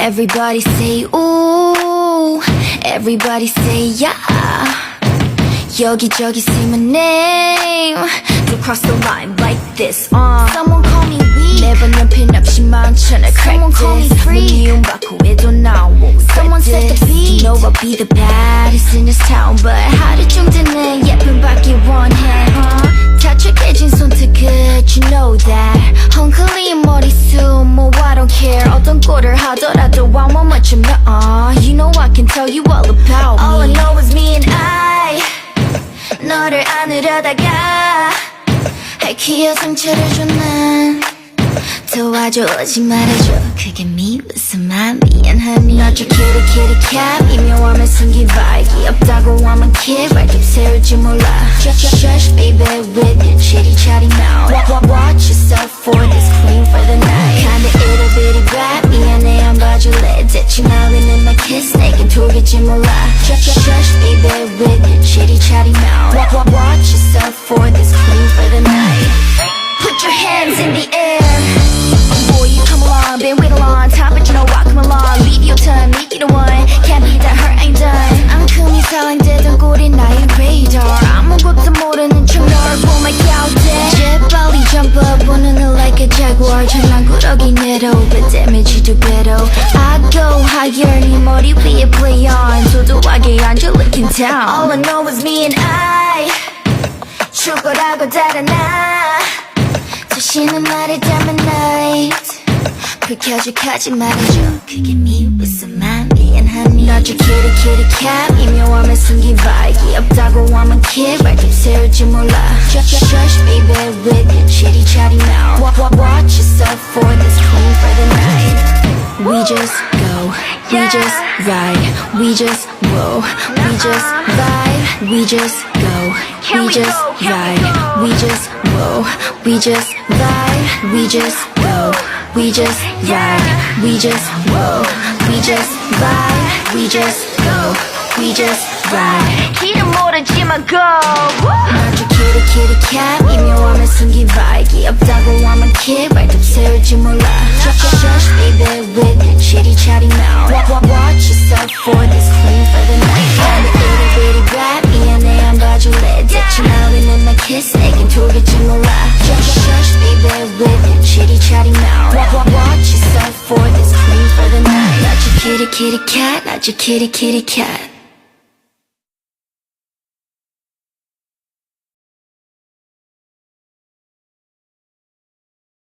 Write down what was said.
Everybody say ooh, everybody say yeah. 여기저기 say my name. Don't cross the line like this. Someone call me weak. 매번 연필 없이 많잖아. Someone call me free. 미움 받고 해도 나 won't regret. Someone set the beat. You know I'll be the baddest in this town, but 하루 정도는 예쁨 받기 원해. 다촉해진 손톱 you know that. 헝클린 머리숱 뭐 I don't care. 어떤 꼴을 하더라도 I want much of me. You know I can tell you all about me. All I know is me and I. 너를 안으려다가 할퀴어 상처를 줘 난 도와줘 오지 말아줘 그게 미워서 맘 미안하니 너저 kitty kitty cat 미묘함에 숨긴 vibe 없다고 하면 kid 발톱 세울지 몰라 Shush baby with your chitty chatty mouth Watch yourself for this queen for the night kinda itty bitty rap 미안해 안 봐줄래 대충 나오는 my kiss 내겐 돌겠지 몰라 Shush baby with your chitty chatty mouth Watch yourself for this queen for the night Put your hands in the air Boy, you come along, been waiting a long time, but you know I come along. Leave your turn, make you the one. Can't be that hurt, ain't done. 앙큼이 사랑되던 꼴이 나의 radar. 아무것도 모르는 척 너를 보면 갸우대. 재빨리 jump up, running like a jaguar. 장난꾸러기 내려, but damage do better. I go higher, 네 머리 위에 play on. 도도하게 앉아 looking down. All I know is me and I. 죽어라고 달아나. 다시는 말을 담은 night 불켜줄까지 말해줘 그게 미워서 맘 미안하니 너저 kitty kitty cat 미묘함에 숨긴 vibe 없다고 하면 kid 발톱 세울지 몰라 Shush baby with your chitty chatty mouth Watch yourself for this queen for the night We just go, we just ride We just whoa, we just vibe We just go, we just ride We just whoa, we just vibe We just go, we just ride We just whoa, we just vibe We just go, we just ride 길은 모르지만 go 나도 kitty kitty cat 미묘함에 숨긴 vibe 없다고 하면 kid 발톱 세울지 몰라 Shush baby with your chitty chatty mouth Watch yourself for this queen for the night kinda itty bitty rap 미안해 안 봐줄래 대충 나오는 my kiss 내겐 돌겠지 몰라 Shush baby with your chitty chatty mouth Watch yourself for this queen for the night not your kitty kitty cat not your kitty kitty cat